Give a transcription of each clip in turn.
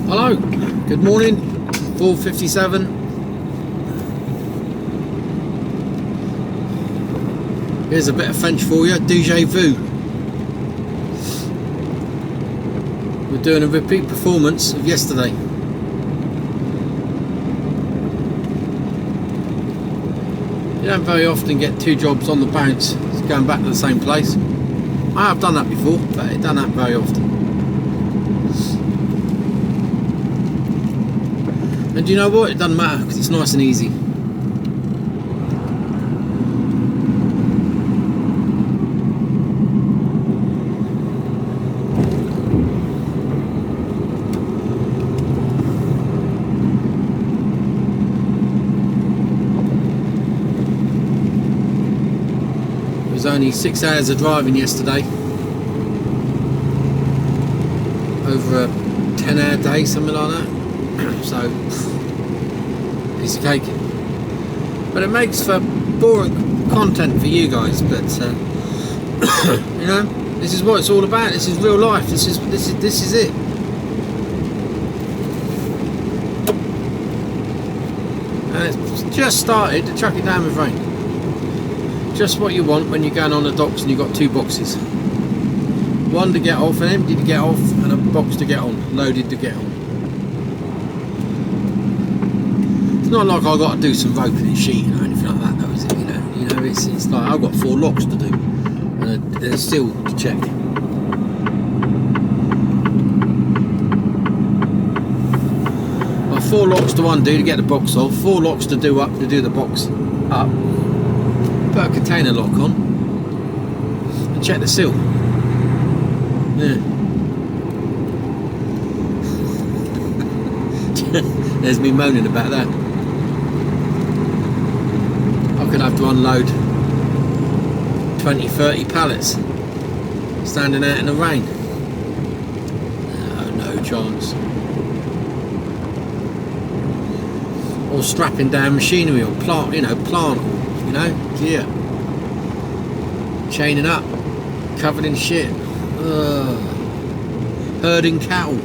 Hello, good morning, 4:57. Here's a bit of French for you, Deja vu. We're doing a repeat performance of yesterday. You don't very often get two jobs on the bounce, it's going back to the same place. I have done that before, but it don't happen very often. And do you know what? It doesn't matter because it's nice and easy. It was only 6 hours of driving yesterday. Over a 10-hour day, something like that. So, piece of cake. But it makes for boring content for you guys. But you know, this is what it's all about. This is real life. This is it. And it's just started to chuck it down with rain. Just what you want when you're going on the docks and you've got two boxes. One to get off, and empty to get off, and a box to get on, loaded to get on. It's not like I've got to do some roping and sheeting or anything like that, though, is it? You know, it's like I've got 4 locks to do, and there's still to check. Well, 4 locks to undo to get the box off, 4 locks to do up to do the box up. Put a container lock on, and check the seal. Yeah. There's me moaning about that. I could have to unload 20-30 pallets standing out in the rain. No chance. Or strapping down machinery or plant, gear. Chaining up, covered in shit. Herding cattle.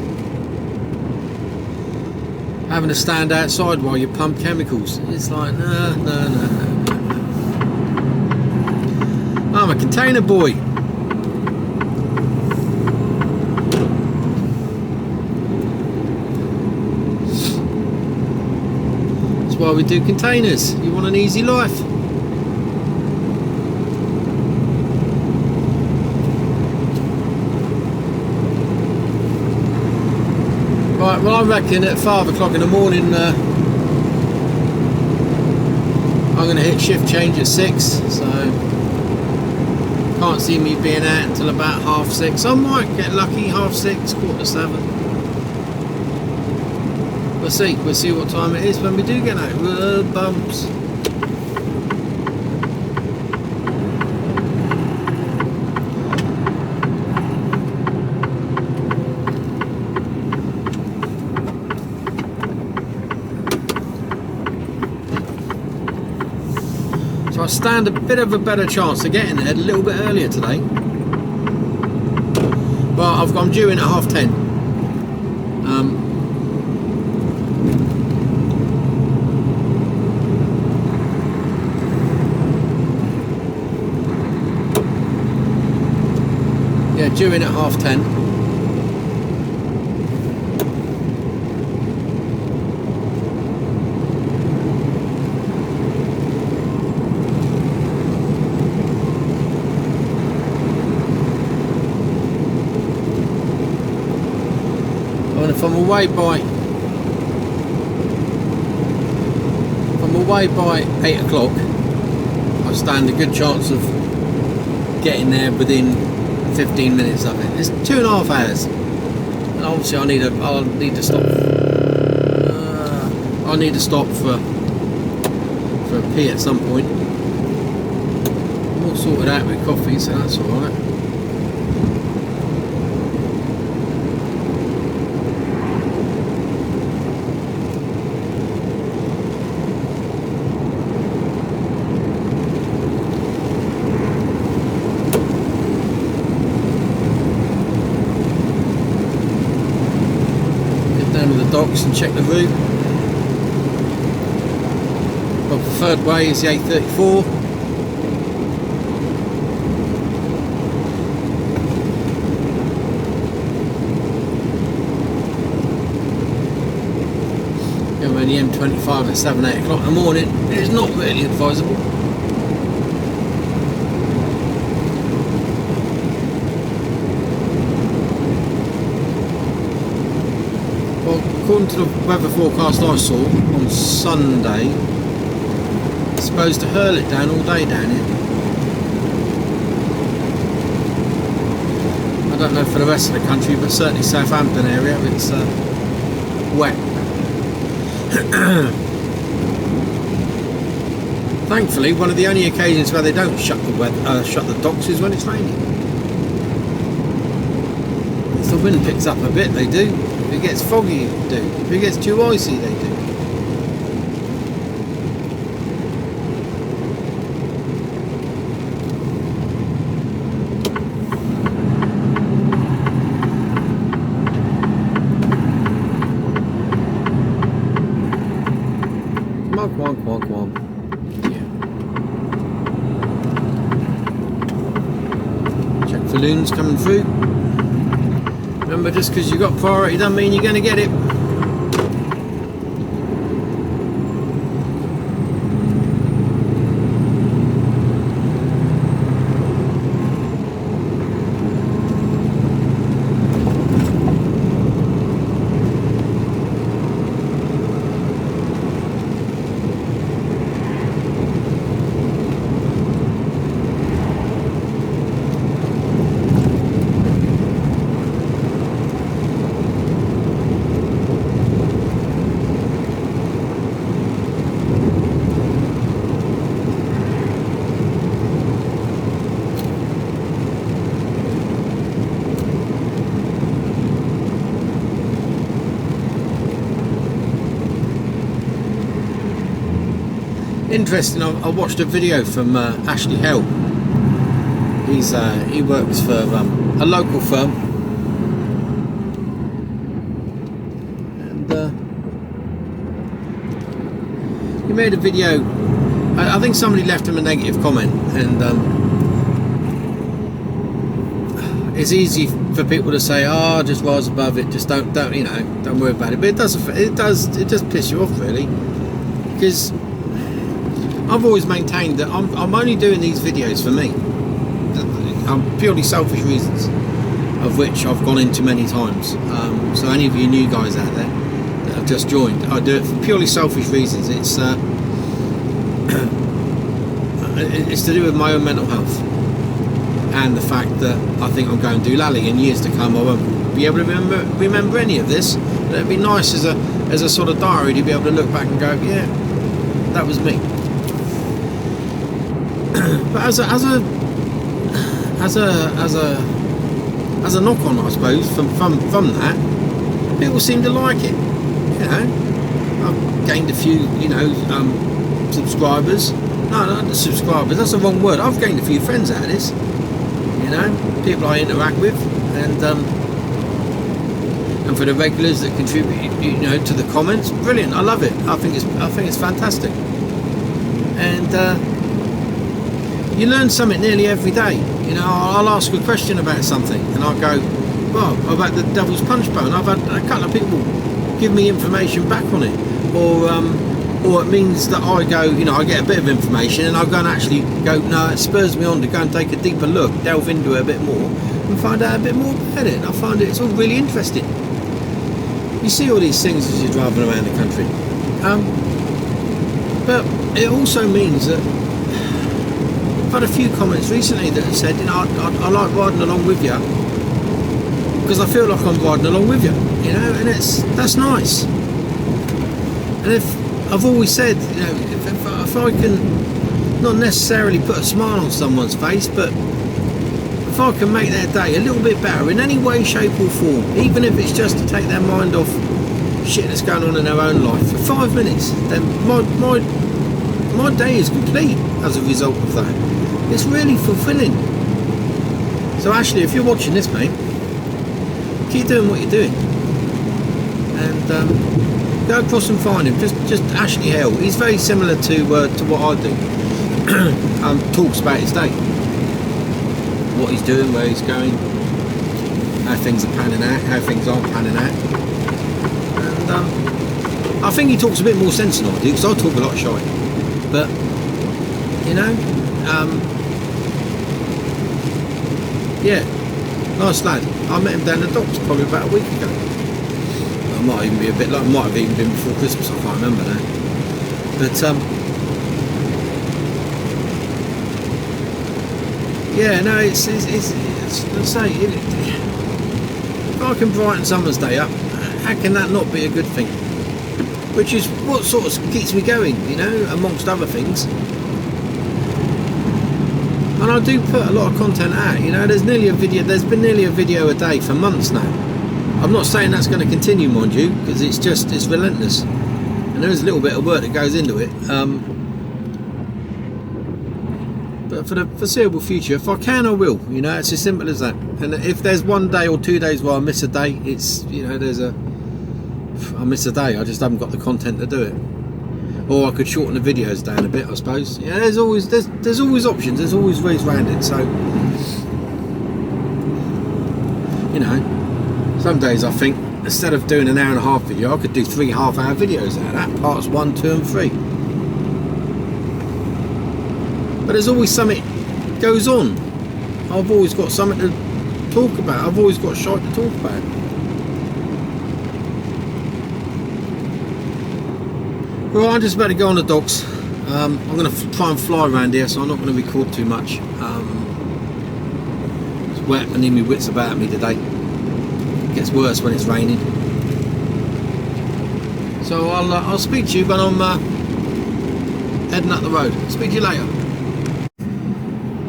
Having to stand outside while you pump chemicals. It's like, no. I'm a container boy. That's why we do containers. You want an easy life. Right, well, I reckon at 5 o'clock in the morning I'm going to hit shift change at 6, so can't see me being out until about 6:30. I might get lucky, 6:30, 7:15. We'll see what time it is when we do get out. Bumps. So I stand a bit of a better chance of getting there a little bit earlier today. But I'm due in at 10:30. Yeah, due in at 10:30. If I'm away by 8 o'clock, I stand a good chance of getting there within 15 minutes of it. It's 2.5 hours, and obviously I'll need to stop. I'll need to stop for a pee at some point. I'm all sorted out with coffee, so that's all right. docks and check the route. My preferred way is the A34. Going around the M25 at 7-8 o'clock in the morning is not really advisable. According to the weather forecast I saw on Sunday, it's supposed to hurl it down all day down here. I don't know for the rest of the country, but certainly Southampton area it's wet. Thankfully, one of the only occasions where they don't shut the docks is when it's raining. If the wind picks up a bit, they do. If it gets foggy, they do. If it gets too icy, they do. Come on. Yeah. Check for loons coming through. Remember, just because you've got priority doesn't mean you're going to get it. Interesting. I watched a video from Ashley Hell. He works for a local firm, and he made a video. I think somebody left him a negative comment, and it's easy for people to say, "Oh, just rise above it. Just don't worry about it." But it just piss you off really, because I've always maintained that I'm only doing these videos for me. Purely selfish reasons, of which I've gone into many times. So any of you new guys out there that have just joined, I do it for purely selfish reasons. It's it's to do with my own mental health, and the fact that I think I'm going to do lally in years to come. I won't be able to remember any of this. But it'd be nice as a sort of diary to be able to look back and go, yeah, that was me. But as a knock on, I suppose, from that, people seem to like it. You know, I've gained a few, subscribers. No, not the subscribers. That's the wrong word. I've gained a few friends out of this. You know, people I interact with, and for the regulars that contribute, to the comments, brilliant. I love it. I think it's fantastic, and. You learn something nearly every day. I'll ask a question about something and I'll go, well, about the Devil's Punch Bowl. I've had a couple of people give me information back on it, or it means that I go, I get a bit of information and I'll go and actually go, no, it spurs me on to go and take a deeper look, delve into it a bit more and find out a bit more about it. And I find it's all really interesting. You see all these things as you're driving around the country, but it also means that I've had a few comments recently that have said, I like riding along with you because I feel like I'm riding along with you, and that's nice. And if I've always said, if I can not necessarily put a smile on someone's face, but if I can make their day a little bit better in any way, shape or form, even if it's just to take their mind off shit that's going on in their own life for 5 minutes, then my day is complete as a result of that. It's really fulfilling. So Ashley, if you're watching this, mate, keep doing what you're doing. and go across and find him. Just Ashley Hale. He's very similar to what I do. Talks about his day, what he's doing, where he's going, how things are panning out, how things aren't panning out. And I think he talks a bit more sense than I do, because I talk a lot of shite. But you know, yeah, nice lad. I met him down the docks probably about a week ago. I might even be a bit like, might have even been before Christmas. I can't remember now. But yeah, no, it's let's say, if I can brighten someone's day up, how can that not be a good thing? Which is what sort of keeps me going, you know, amongst other things. And I do put a lot of content out, you know. There's been nearly a video a day for months now. I'm not saying that's going to continue, mind you, because it's relentless, and there is a little bit of work that goes into it. But for the foreseeable future, if I can, I will. You know, it's as simple as that. And if there's 1 day or 2 days where I miss a day, it's, you know, I miss a day. I just haven't got the content to do it. Or I could shorten the videos down a bit, I suppose. Yeah, there's always options. There's always ways around it. So, you know, some days I think instead of doing an hour and a half video, I could do 3 half-hour videos out of that, parts 1, 2 and 3. But there's always something goes on. I've always got something to talk about. I've always got shite to talk about. Well, I'm just about to go on the docks. I'm going to try and fly around here, so I'm not going to record too much. It's wet. I need my wits about me today. It gets worse when it's raining. So I'll speak to you when I'm heading up the road. Speak to you later.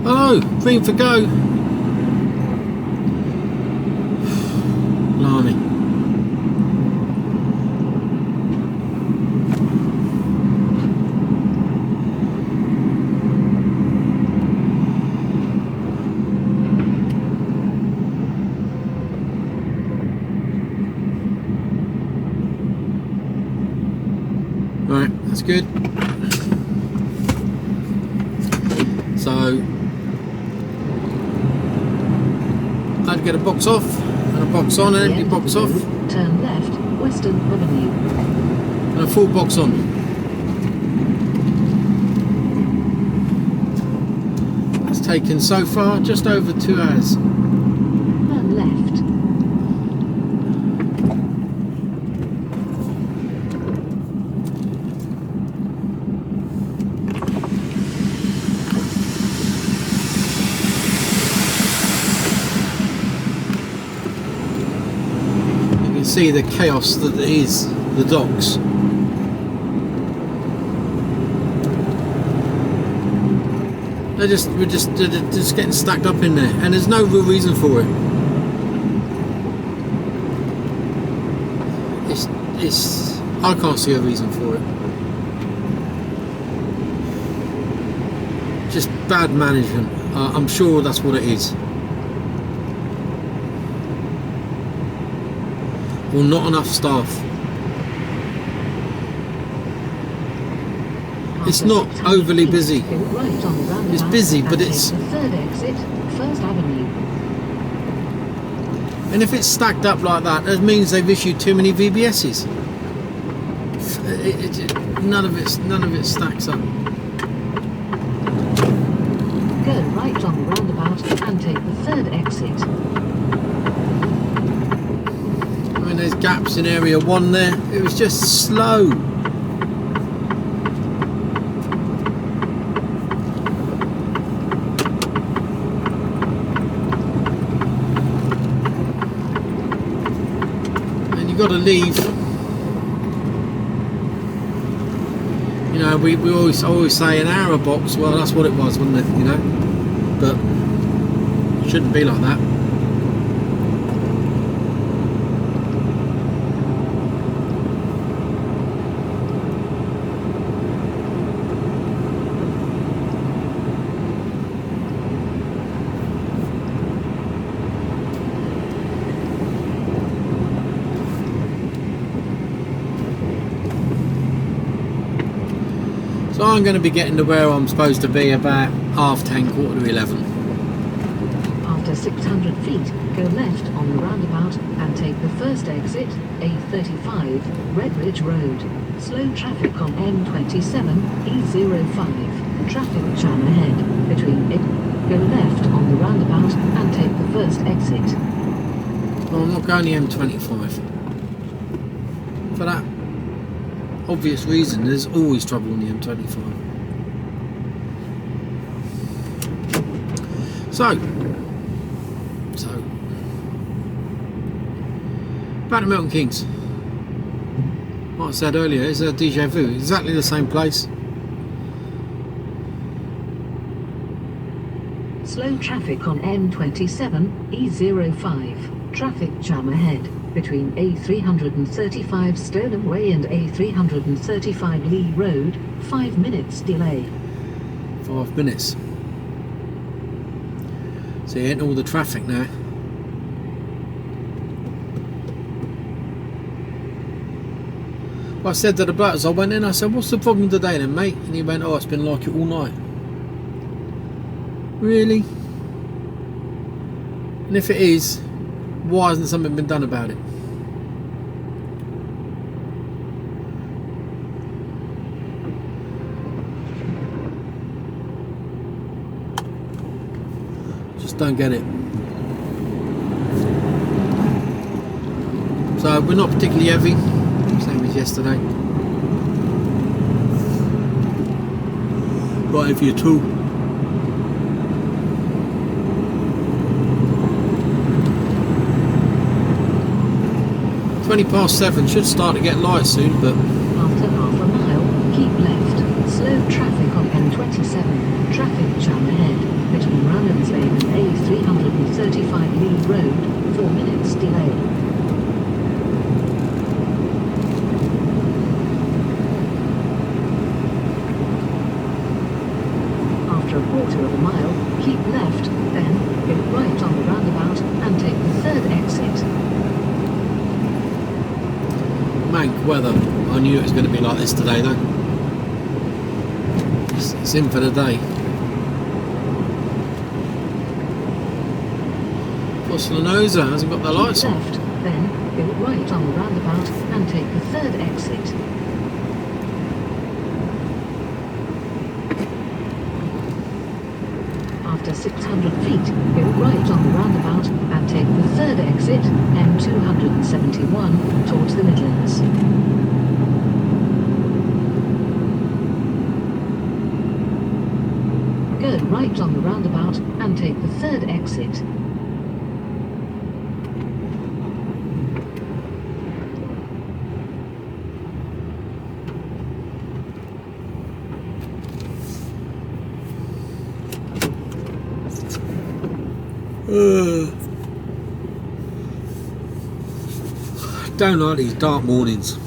Hello, green for go. Blimey. Right, that's good. So I'd get a box off and a box on, an empty box off. Turn left, Western Avenue. And a full box on. That's taken so far just over 2 hours. Turn left. See the chaos that is the docks. We're just getting stacked up in there, and there's no real reason for it. It's I can't see a reason for it. Just bad management. I'm sure that's what it is. Or not enough staff. It's not overly busy. It's busy, but it's... And if it's stacked up like that, that means they've issued too many VBSs. None of it stacks up. Go right on the roundabout and take the 3rd exit. There's gaps in area 1 there. It was just slow. And you got to leave. You know, we always say an hour box. Well, that's what it was, wasn't it? You know, but it shouldn't be like that. I'm going to be getting to where I'm supposed to be about 10:30, 11:15. After 600 feet, go left on the roundabout and take the first exit, A35, Red Ridge Road. Slow traffic on M27, E05. Traffic jam ahead between it. Go left on the roundabout and take the first exit. Well, I'm not going the M25. For that obvious reason, there's always trouble on the M25. So back to Milton Keynes. Like I said earlier, it's a Deja vu, exactly the same place. Slow traffic on M27, E05. Traffic jam ahead between A335 Stoneham Way and A335 Lee Road. 5 minutes delay. 5 minutes. So you're hitting all the traffic now. I said to the bloke as I went in, I said, what's the problem today then, mate? And he went, oh, it's been like it all night. Really? And if it is, why hasn't something been done about it? Just don't get it. So we're not particularly heavy, same as yesterday. Right, if you're too. 7:20, should start to get light soon, but After half a mile, keep left. Slow traffic on M27. Traffic jam ahead between Rannans Lane and A335 Lee Road. 4 minutes delay. After a quarter of a mile, keep left, then go right on the roundabout and take the third exit. mank weather. I knew it was going to be like this today though. It's in for the day. Foslanosa hasn't got the lights on. Left, then go right on the roundabout and take the third exit. After 600 feet, go right on the roundabout and take the third exit, M271, towards the Midlands. Go right on the roundabout and take the third exit. Don't like these dark mornings.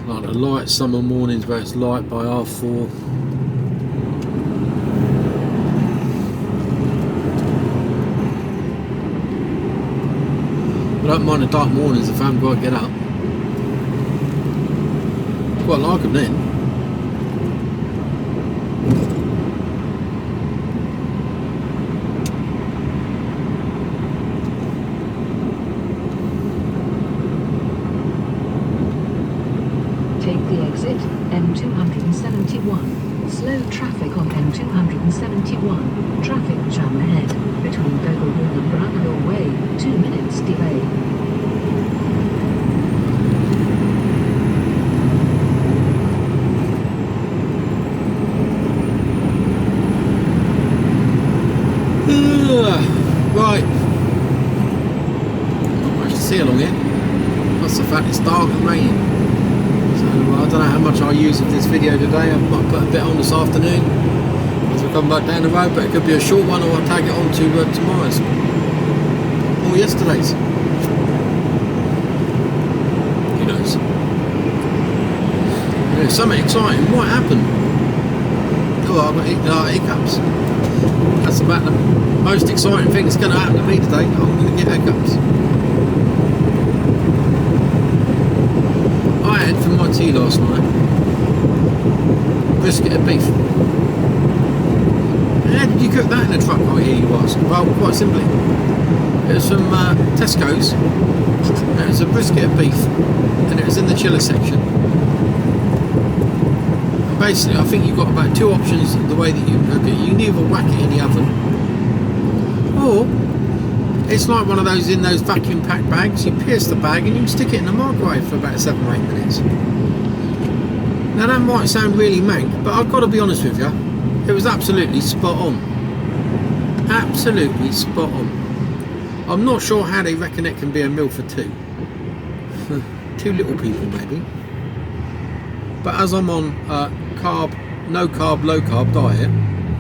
Like the light summer mornings where it's light by 4:30. I don't mind the dark mornings if I haven't got to get up. Quite like them then. Take the exit, M271. Slow traffic on M271. Traffic jam ahead between Dover Hall and Brownhill Way. 2 minutes delay. Right. Not much to see along here. Plus the fact it's dark and raining. So I don't know how much I'll use of this video today. I might put a bit on this afternoon as we come back down the road, but it could be a short one, or I'll tag it on to tomorrow's or yesterday's. Who knows? Yeah, something exciting might happen. Oh, I've got hiccups. That's about the most exciting thing that's going to happen to me today. I'm going to get hiccups. night tea last night. Brisket of beef. How did you cook that in a truck? I hear you ask. Well, quite simply. It was from Tesco's. And it was a brisket of beef. And it was in the chiller section. And basically, I think you've got about two options the way that you cook it. You can either whack it in the oven. Or it's like one of those in those vacuum packed bags. You pierce the bag and you can stick it in the microwave for about 7 or 8 minutes. Now that might sound really mank, but I've got to be honest with you, it was absolutely spot on. Absolutely spot on. I'm not sure how they reckon it can be a meal for two. 2 little people maybe. But as I'm on no carb, low carb diet,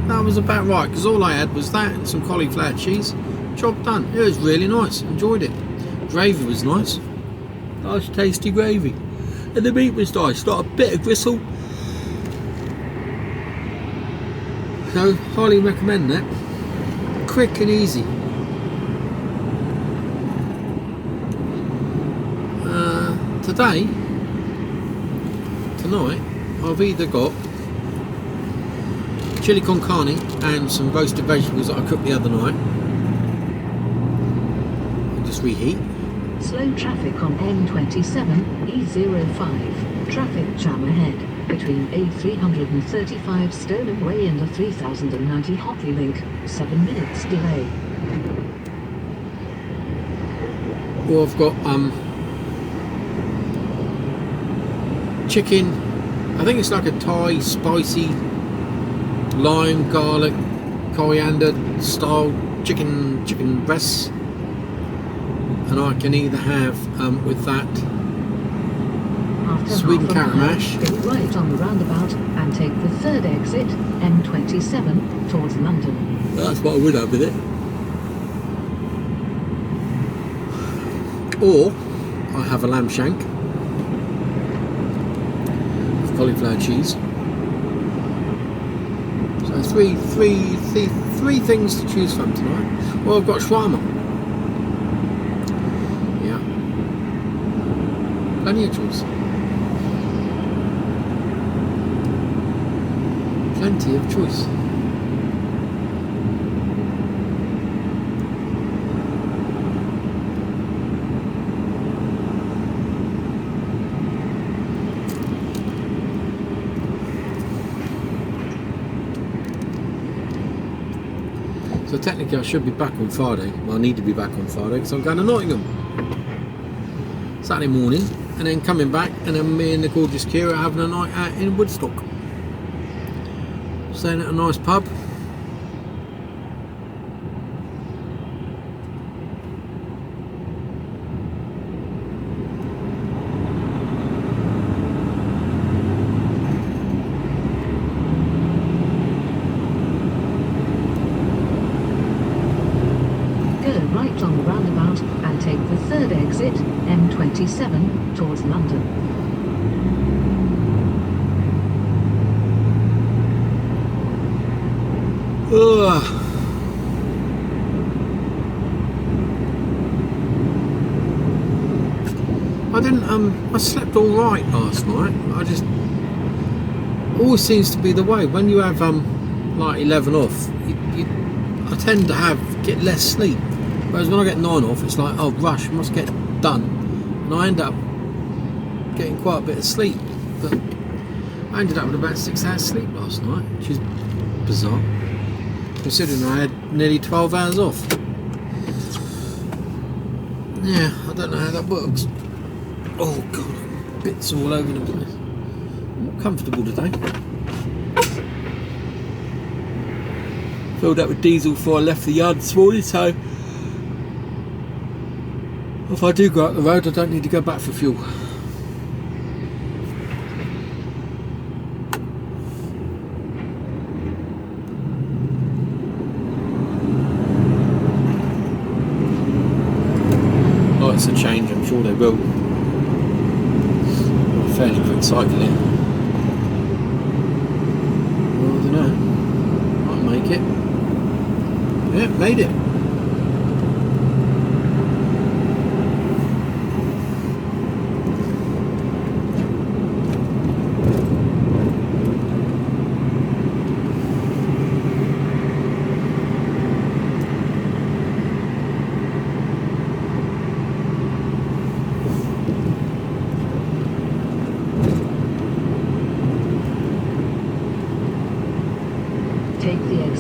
that was about right, because all I had was that and some cauliflower cheese. Job done. It was really nice. Enjoyed it. Gravy was nice. Nice tasty gravy. And the meat was nice. Not a bit of gristle. So highly recommend that. Quick and easy. Tonight I've either got chili con carne and some roasted vegetables that I cooked the other night. I'll just reheat. Slow traffic on M27, E05. Traffic jam ahead between A335 Stoneham Way and the 3090 Hotley Link. 7 minutes delay. Or I've got chicken. I think it's like a Thai spicy lime, garlic, coriander style chicken breasts. And I can either have with that sweet and carrot mash. Go right on the roundabout and take the third exit, M27, towards London. That's what I would have with it. Or I have a lamb shank with cauliflower cheese. So three things to choose from tonight. Well, I've got shawarma. Plenty of choice. Plenty of choice. So technically I should be back on Friday. Well, I need to be back on Friday because I'm going to Nottingham Saturday morning, and then coming back, and then me and the gorgeous Kira having a night out in Woodstock, staying at a nice pub. Right on the roundabout and take the third exit, M27, towards London. I slept all right last night. Always seems to be the way when you have like 11 off. I tend to get less sleep. Whereas when I get 9 off, it's like, oh, rush, must get done. And I end up getting quite a bit of sleep. But I ended up with about 6 hours sleep last night, which is bizarre, considering I had nearly 12 hours off. Yeah, I don't know how that works. Oh, God, bits all over the place. I'm not comfortable today. Filled up with diesel before I left the yard this morning, so if I do go up the road, I don't need to go back for fuel. Lights a change, I'm sure they will. A fairly quick cycle here. Well, I don't know. Might make it. Yeah, made it.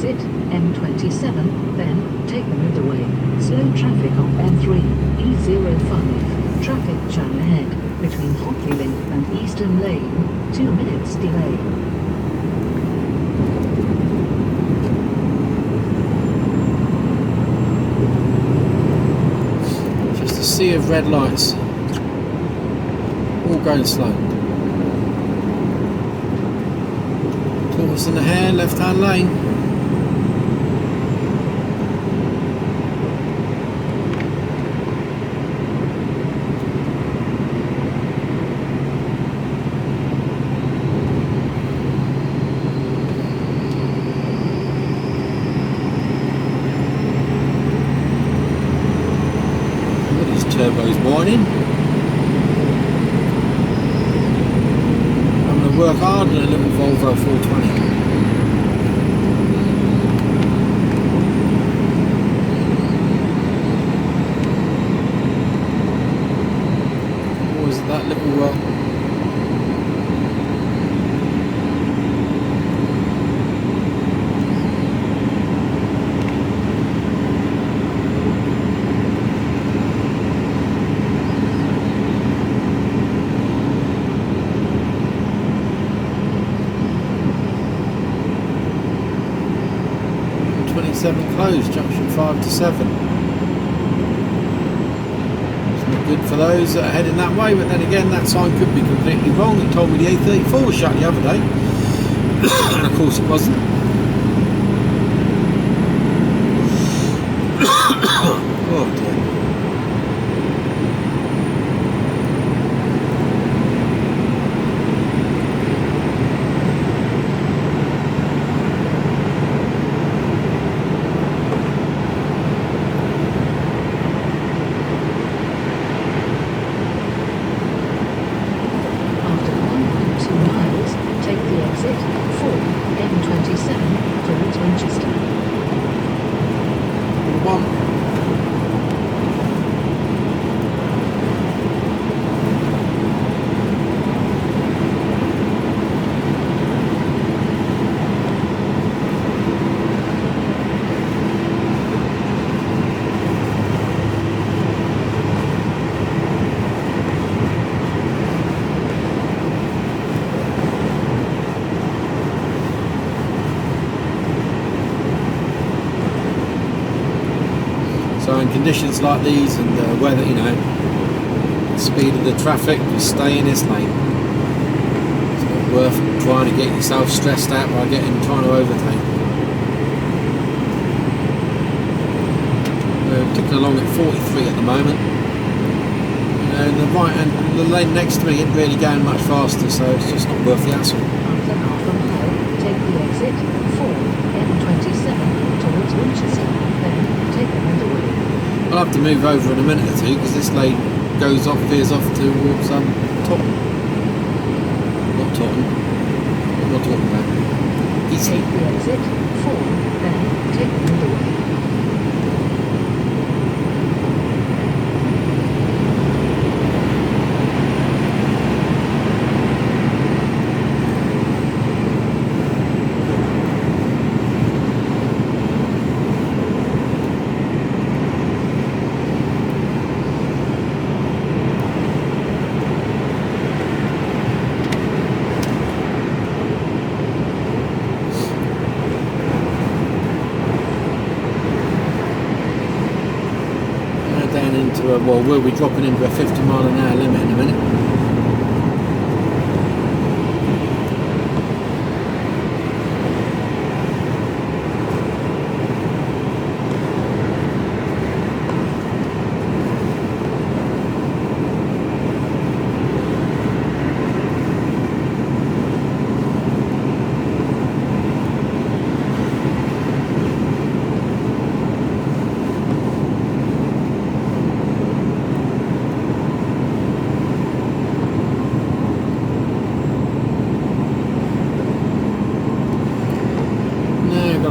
exit M27, then take the motorway. Slow traffic on M3, E05. Traffic jam ahead between Hockley Link and Eastern Lane. 2 minutes delay. Just a sea of red lights. All going slow. Tortoise and the hare, left hand lane. Turbo's whining. I'm going to work hard in a little Volvo 420. What was that little 7 closed, junction 5 to 7. It's not good for those that are heading that way, but then again that sign could be completely wrong. It told me the A34 was shut the other day, and of course it wasn't. Oh dear. So in conditions like these and the weather, you know, the speed of the traffic, just stay in this lane. It's not worth trying to get yourself stressed out by trying to overtake. We're ticking along at 43 at the moment. And the right and the lane next to me isn't really going much faster, so it's just not worth the hassle. After half a mile, take the exit 4 M27 towards Winchester, then take the motorway. I'll have to move over in a minute or two because this lane veers off towards Tottenham. Not Tottenham. What am I talking about? Easy. Take the exit 4, then take the motorway. Well, we'll be dropping into a 50 mile an hour limit in a minute.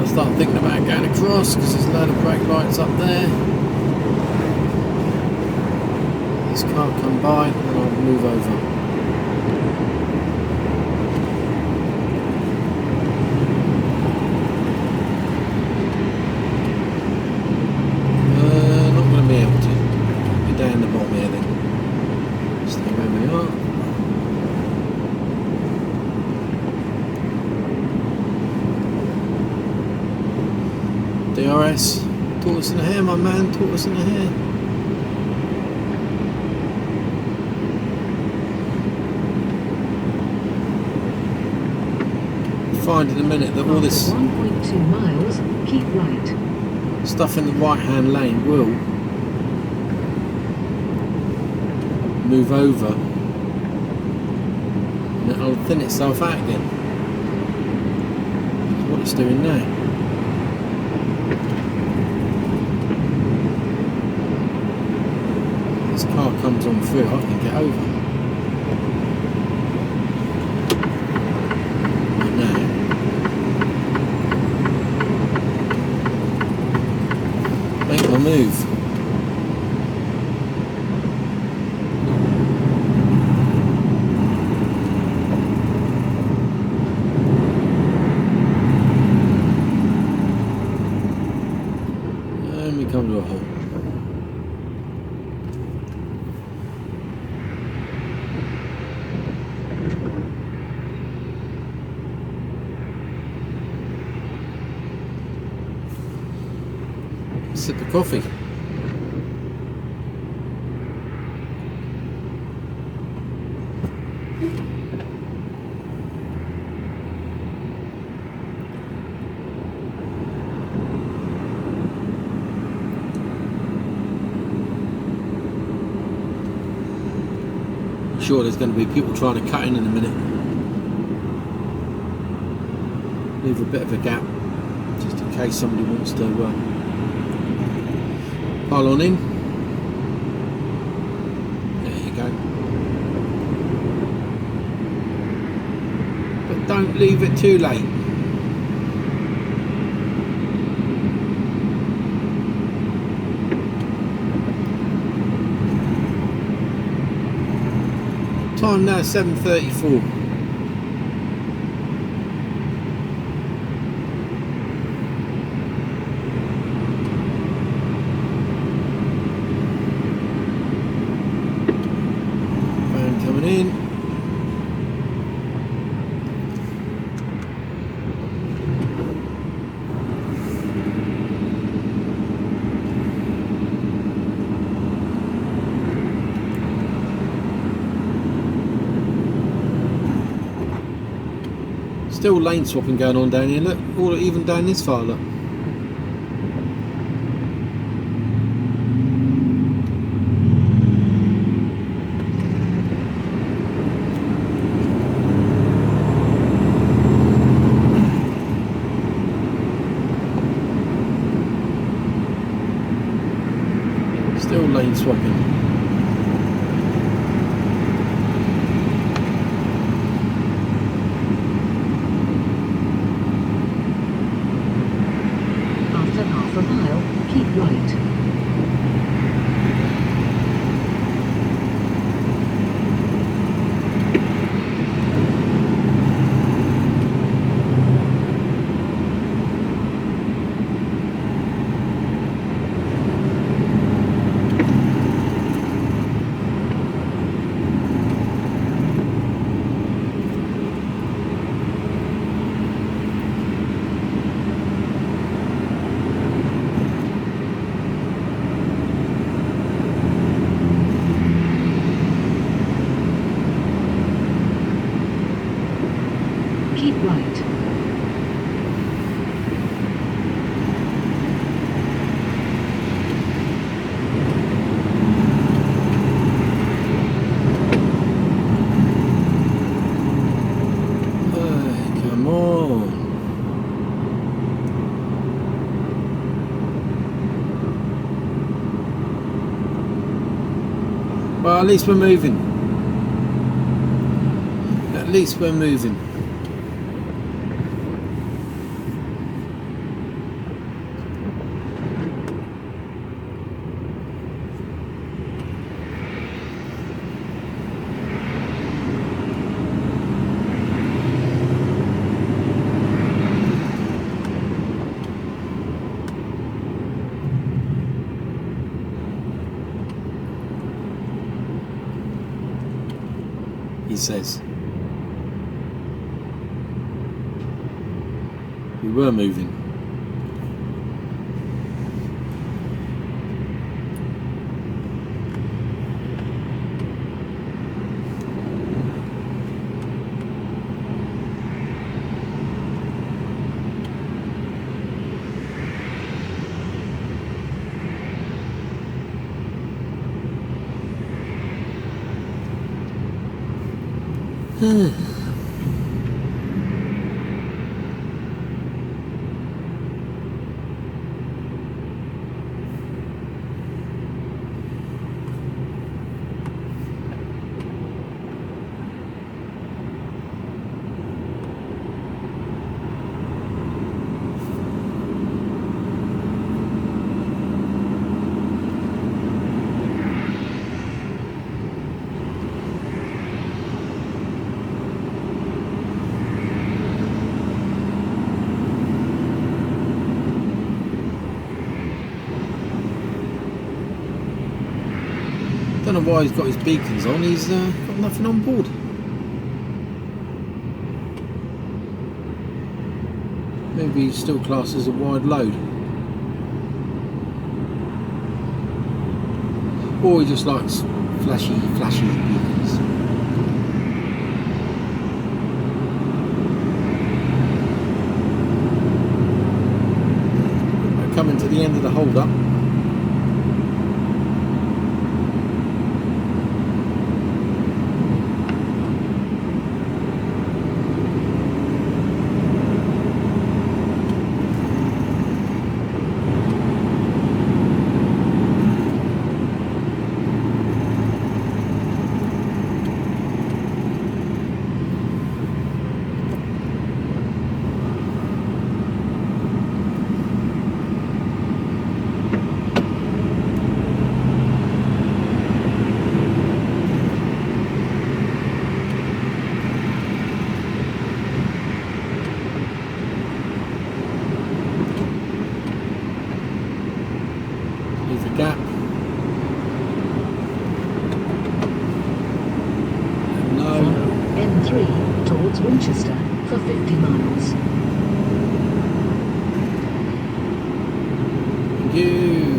Start thinking about going across because there's a load of brake lights up there. This car come by and I'll move over. DRS, tortoise in the hair, my man, tortoise in the hair. Find in a minute that all this 1.2 miles, keep right. stuff in the right hand lane will move over and it'll thin itself out again. That's what it's doing now. This car comes on through, I can get over. But now make my move. And we come to a halt. Sip of coffee. Sure, there's going to be people trying to cut in a minute. Leave a bit of a gap just in case somebody wants to pile on in. There you go. But don't leave it too late. Time now 7:34. Van coming in. Still lane swapping going on down here, look, all even down this far, look. Still lane swapping. Well, at least we're moving. At least we're moving. He says. We were moving. Don't know why he's got his beacons on. He's got nothing on board. Maybe he's still classed as a wide load. Or he just likes flashy beacons. We're coming to the end of the hold up. Gap. No. M3 towards Winchester for 50 miles. Thank you.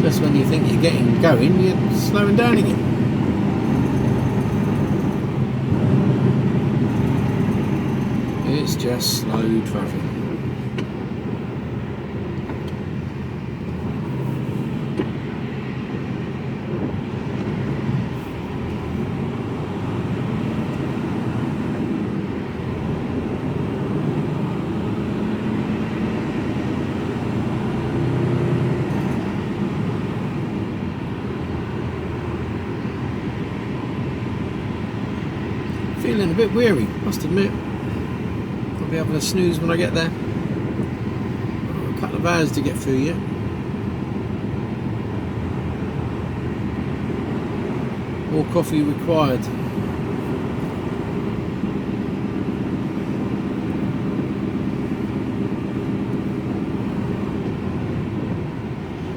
Just when you think you're getting going, you're slowing down again. It's just slow traffic. Feeling a bit weary, must admit. I'll be having a snooze when I get there. A couple of hours to get through yet. More coffee required.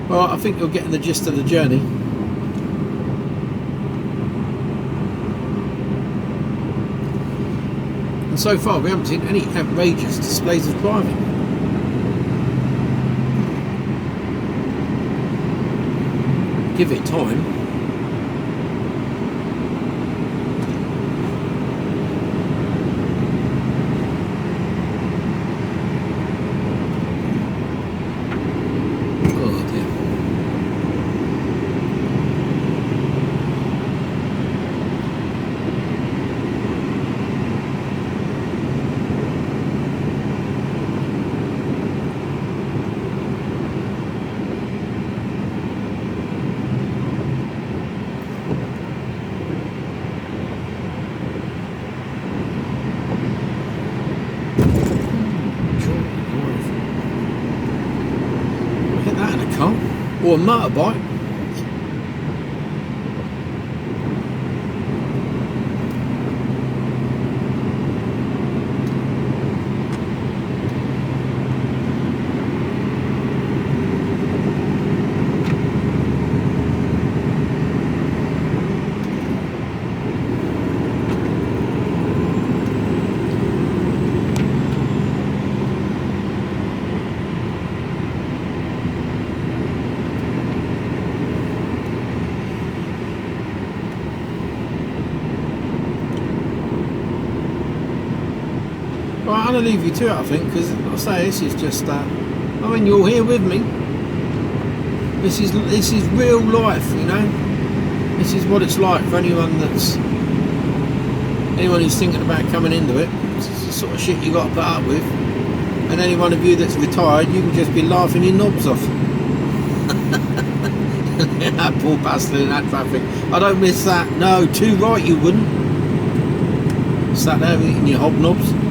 Well, I think you're getting the gist of the journey. And so far we haven't seen any outrageous displays of driving. Give it time. Oh dear. Or a motorbike. I'm going to leave you to it, I think, because like I say, this is just, I mean, you're here with me. This is real life, you know. This is what it's like for anyone who's thinking about coming into it. It's the sort of shit you got to put up with. And any one of you that's retired, you can just be laughing your knobs off. That poor bastard in that traffic. I don't miss that. No, too right you wouldn't. Sat there eating your hobnobs.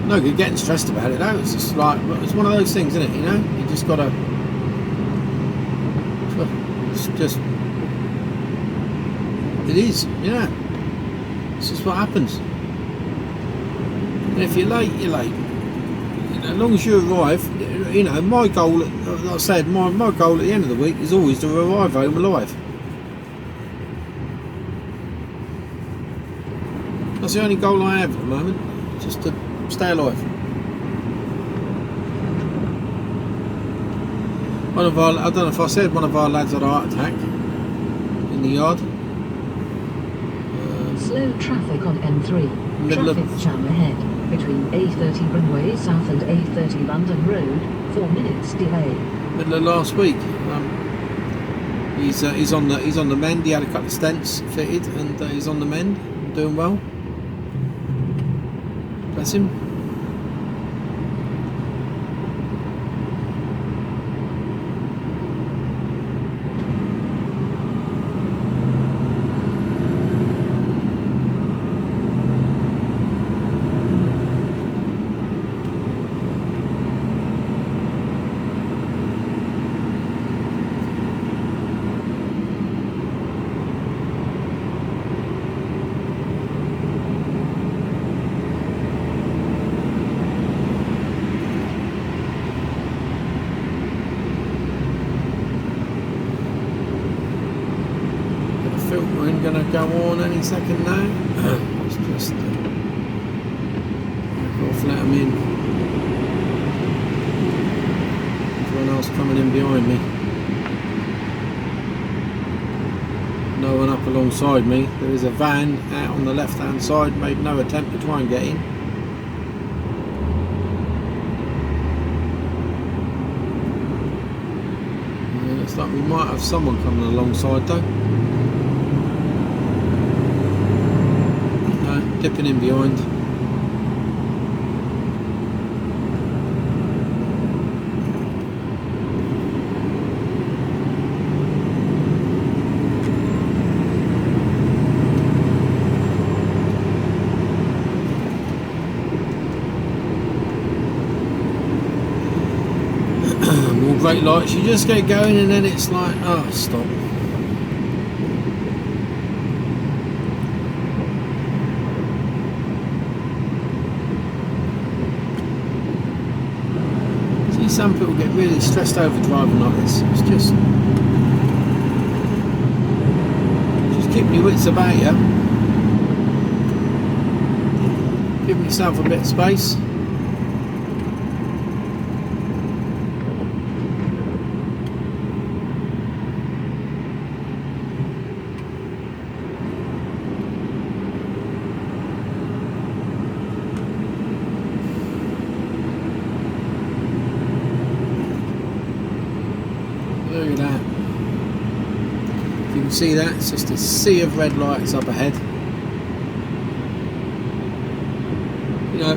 No good getting stressed about it though. It's just like, it's one of those things, isn't it? You know, you just gotta. It's just. It is, yeah. It's just what happens. And if you're late, you're late. You know, as long as you arrive, you know, my goal, like I said, my goal at the end of the week is always to arrive home alive. That's the only goal I have at the moment, just to stay alive. I don't know if I said one of our lads had a heart attack in the yard. Slow traffic on M3. Traffic jam ahead between A30 Runway South and A30 London Road. 4 minutes delay. Middle of last week. He's on the mend. He had a couple of stents fitted, and he's on the mend, doing well. Bless him. Filtering gonna go on any second now. It's just off, let them in. Everyone else coming in behind me. No one up alongside me. There is a van out on the left hand side, made no attempt to try and get in. Looks like we might have someone coming alongside though. Dipping in behind. More brake lights, you just get going and then it's like, oh, stop. Some people get really stressed over driving like this. It's just keeping your wits about you, giving yourself a bit of space. Look at that. If you can see that, it's just a sea of red lights up ahead. You know,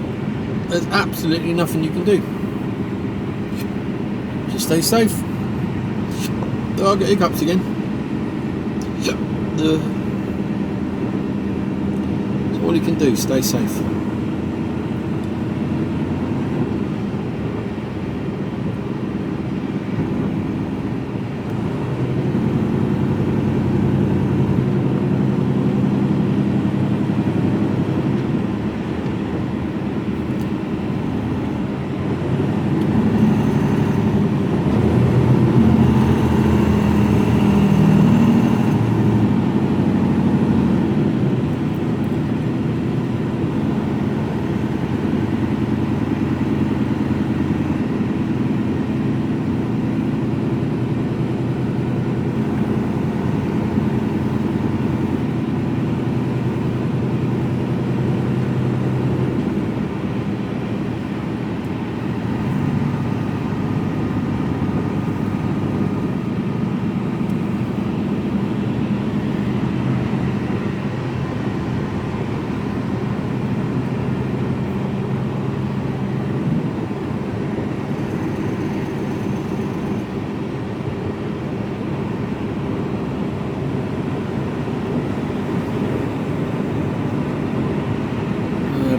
there's absolutely nothing you can do. Just stay safe. Oh, I'll get hiccups again. That's all you can do, stay safe.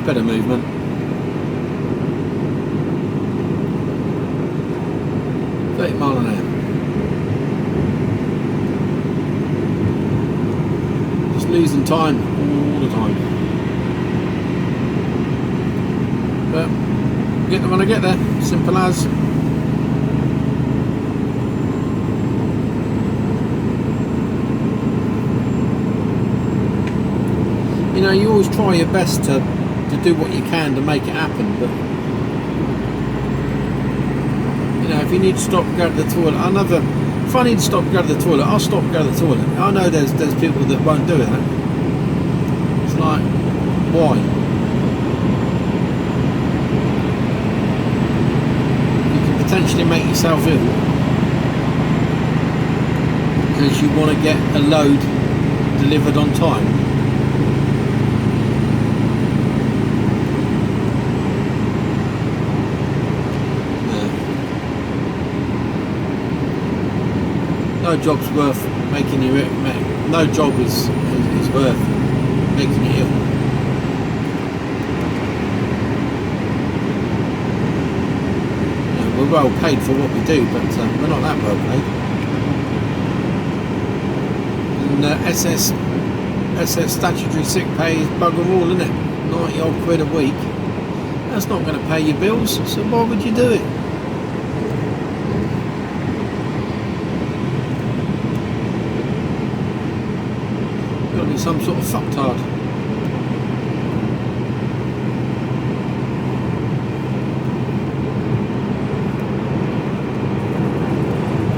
better movement. Mile an hour. Just losing time all the time. But get them when I get there. Simple as. You know, you always try your best to do what you can to make it happen, but if you need to stop and go to the toilet, if I need to stop and go to the toilet, I'll stop and go to the toilet. I know there's people that won't do that. It's like, why? You can potentially make yourself ill because you want to get a load delivered on time. No job's worth making you ill. No job is worth making you ill. You know, we're well paid for what we do, but we're not that well paid. And SS statutory sick pay is bugger all, isn't it? 90 odd quid a week. That's not going to pay your bills, so why would you do it? Some sort of fucktard.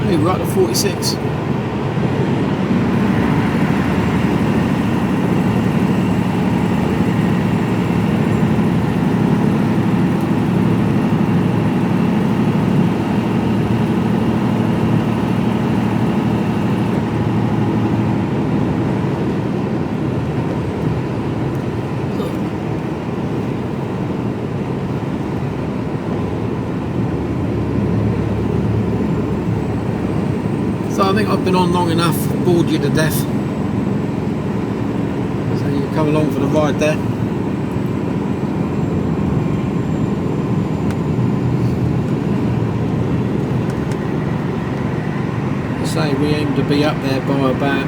Hey, we're up to 46. I think I've been on long enough, bored you to death. So you come along for the ride there. Say we aim to be up there by about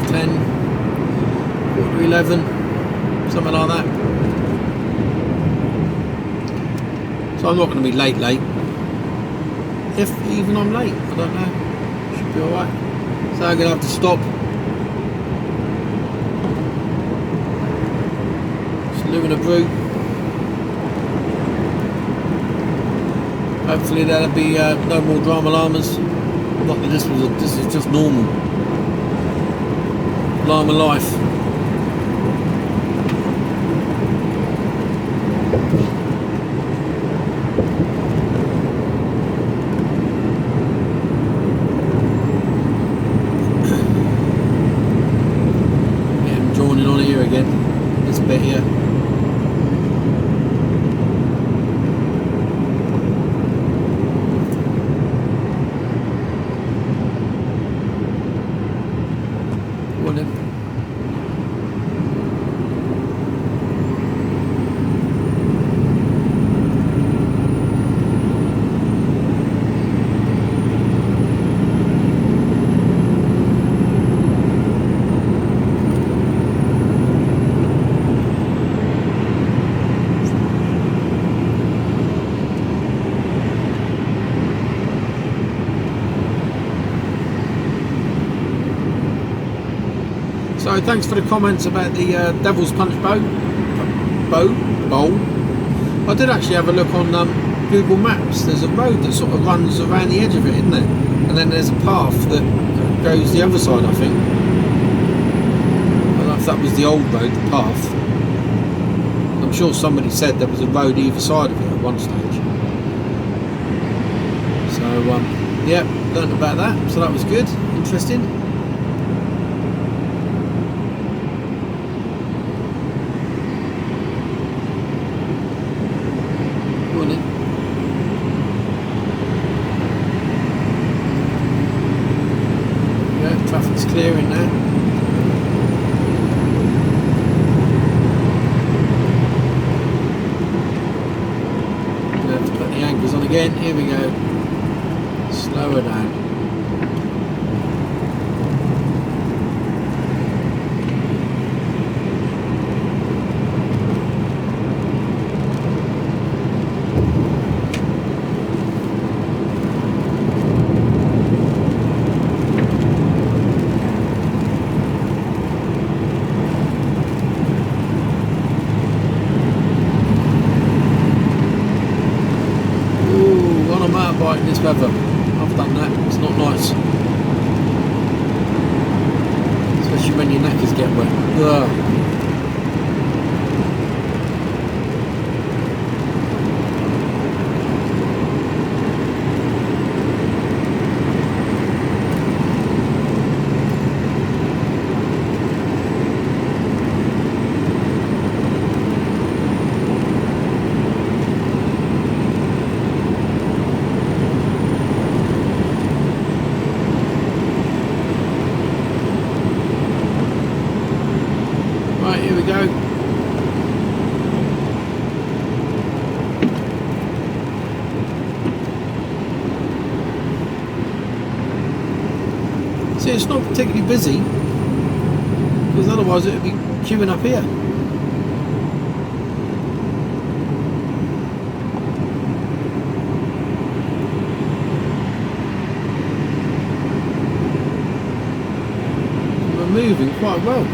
10:30, 11, something like that. So I'm not going to be late. If even I'm late, I don't know. Be alright. So I'm going to have to stop. Slew and a brew. Hopefully there'll be no more drama llamas. Not that this is just normal llama life. This bit here. Well then. So thanks for the comments about the Devil's Punch bowl. I did actually have a look on Google Maps. There's a road that sort of runs around the edge of it, isn't there? And then there's a path that goes the other side, I think. I don't know if that was the old road, the path. I'm sure somebody said there was a road either side of it at one stage. So yeah, learned about that. So that was good, interesting. Traffic's clearing now. again. Here we go. Slow her down. In this weather, I've done that. It's not nice, especially when your knackers get wet. Ugh. Here we go. See, it's not particularly busy because otherwise it would be queuing up here. We're moving quite well.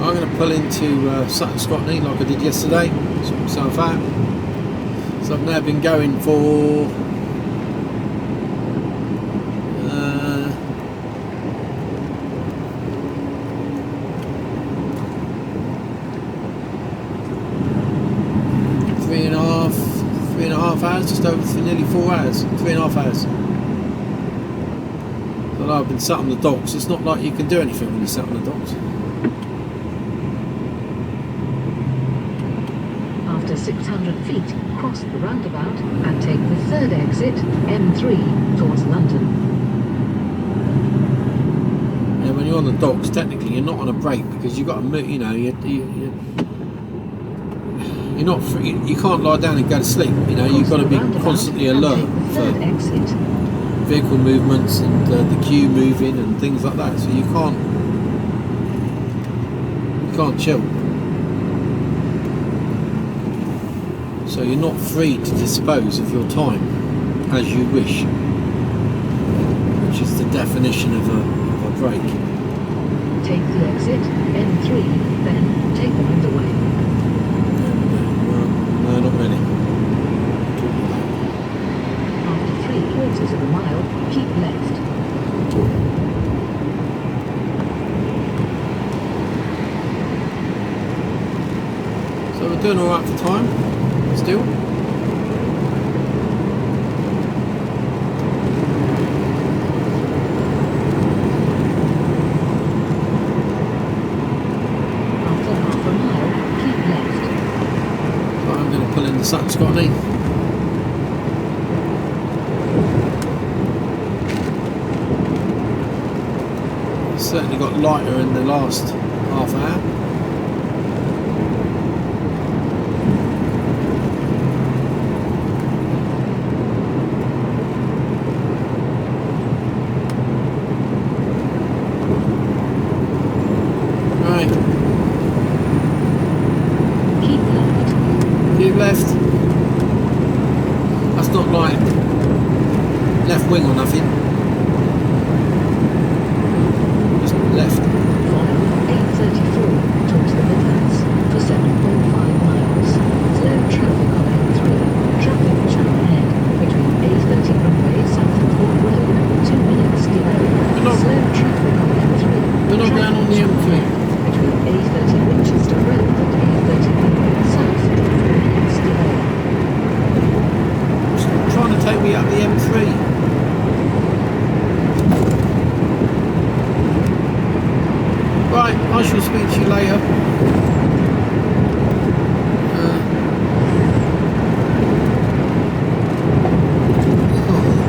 I'm going to pull into Sutton Scotney like I did yesterday, sort myself out. So I've now been going for 3.5 hours, just over for nearly 4 hours, 3.5 hours. So I've been sat on the docks. It's not like you can do anything when you're sat on the docks. After 600 feet, cross the roundabout and take the third exit, M3, towards London. Yeah, when you're on the docks, technically you're not on a break because you've got to move. You know, you're not free. You can't lie down and go to sleep. You know, you've got to be constantly alert for vehicle movements and the queue moving and things like that. So you can't chill. So you're not free to dispose of your time as you wish, which is the definition of a break. Take the exit, N3, then take the motorway. No, not really. After 3/4 of a mile, keep left. So we're doing alright for time. Still. After half a mile, keep left. So I'm going to pull in the Sutton Scotney. Certainly got lighter in the last half hour. Left. That's not like left wing or nothing. Just left. Follow 834 towards the Midlands for 7.5 miles. Slow traffic on M3. Traffic jam ahead between 830 runway South and Ford Road. 2 minutes delay. Slow traffic on M3. We're not going on the M3. Between 830 Winchester Road and 830 runway South. Trying to take me up the M3. Right, I shall speak to you later.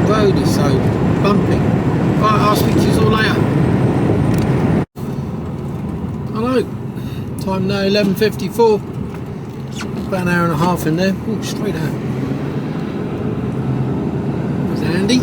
The road is so lumpy. Right, I'll speak to you all later. Hello. Time now 11:54. About an hour and a half in there. Oh, straight out. There's Andy.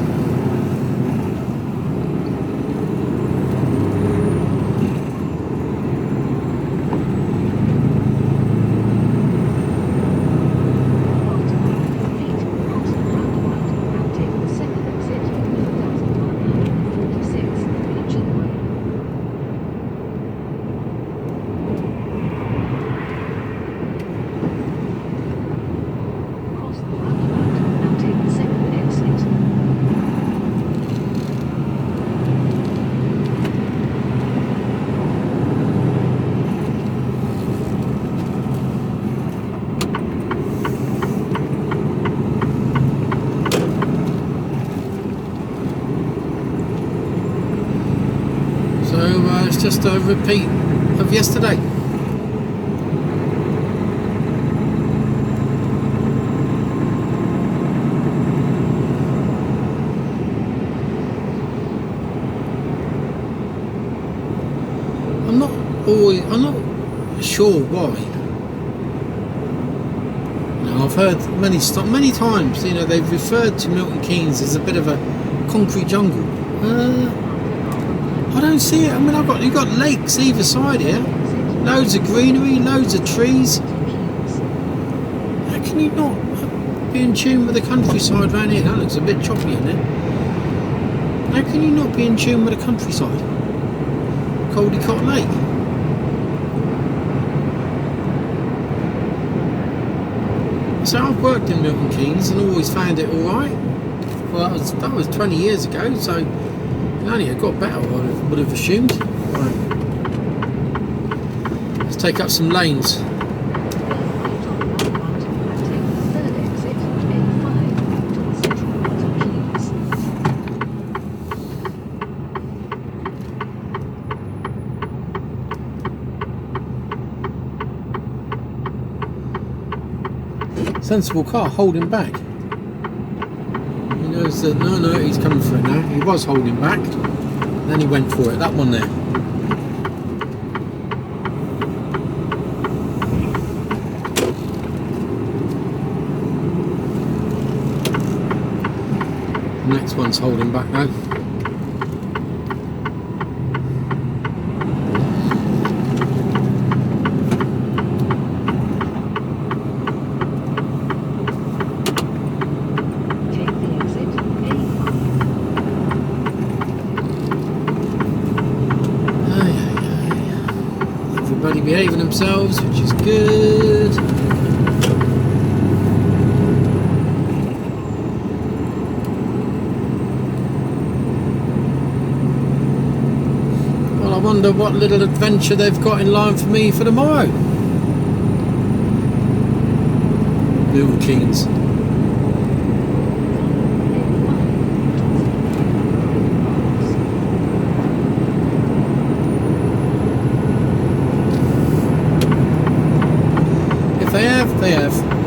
It's just a repeat of yesterday. I'm not sure why. You know, I've heard many times, you know, they've referred to Milton Keynes as a bit of a concrete jungle. I don't see it. I mean, you've got lakes either side here, loads of greenery, loads of trees. How can you not be in tune with the countryside around here? That looks a bit choppy in there. How can you not be in tune with the countryside? Caldecott Lake. So I've worked in Milton Keynes and always found it all right. Well, that was 20 years ago, so. Only it got better, I would have assumed. Right. Let's take up some lanes. Sensible car, holding back. He knows that, no, he's coming for it now. He was holding back. Then he went for it, that one there. The next one's holding back now. Behaving themselves, which is good. Well, I wonder what little adventure they've got in line for me for tomorrow. Milton Keynes. They have.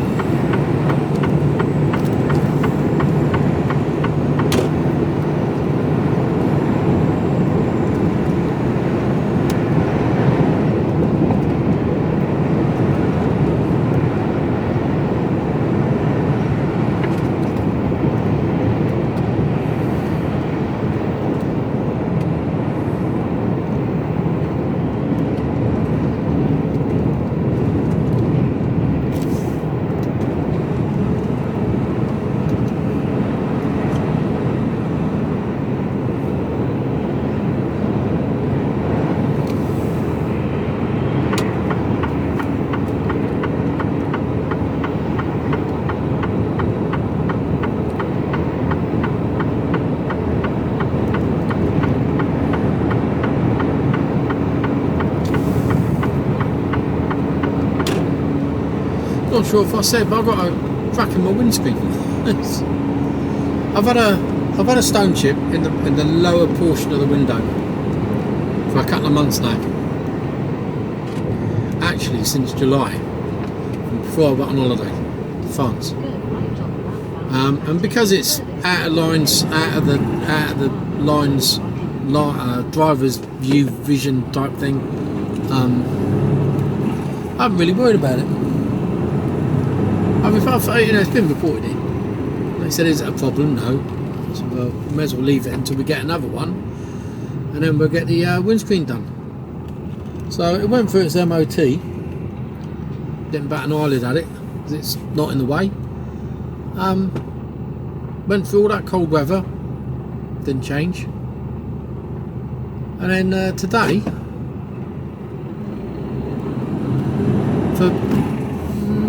Not sure if I said, but I've got a crack in my windscreen. I've had a stone chip in the lower portion of the window for a couple of months now. Actually, since July, before I went on holiday to France. and because it's out of lines, out of the lines, driver's view vision type thing, I'm really worried about it. I mean, it's been reported in. They said, is it a problem? No. So we may as well leave it until we get another one, and then we'll get the windscreen done. So it went through its MOT. Didn't bat an eyelid at it because it's not in the way. Went through all that cold weather, didn't change, and then today, for